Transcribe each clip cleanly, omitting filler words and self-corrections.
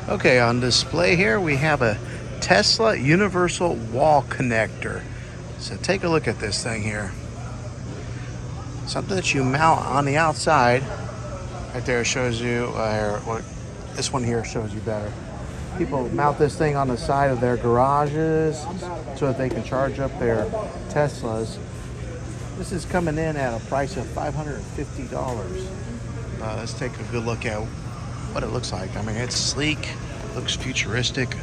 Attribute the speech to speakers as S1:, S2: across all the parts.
S1: Okay, on display here we have a Tesla universal wall connector. So take a look at this thing here. Something that you mount on the outside. Right there shows you, this one here shows you better. People mount this thing on the side of their garages so that they can charge up their Teslas. This is coming in at a price of $550. Let's take a good look at what it looks like. I mean, it's sleek, looks futuristic.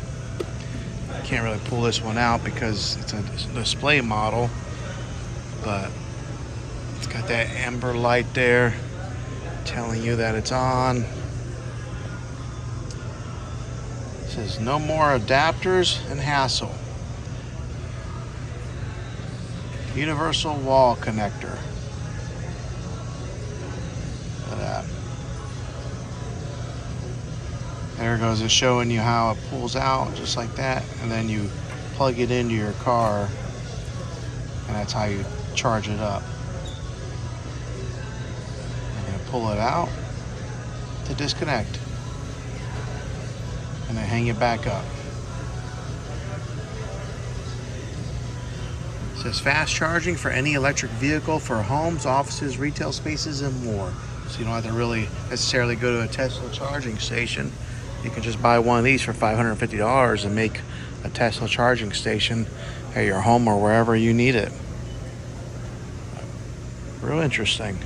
S1: Can't really pull this one out because it's a display model, but it's got that amber light there telling you that it's on. It says no more adapters and hassle. Universal wall connector. Look at that. There it goes. It's showing you how it pulls out just like that, and then you plug it into your car, and that's how you charge it up. You're going to pull it out to disconnect, and then hang it back up. It says fast charging for any electric vehicle for homes, offices, retail spaces, and more. So you don't have to really necessarily go to a Tesla charging station. You can just buy one of these for $550 and make a Tesla charging station at your home or wherever you need it. Real interesting.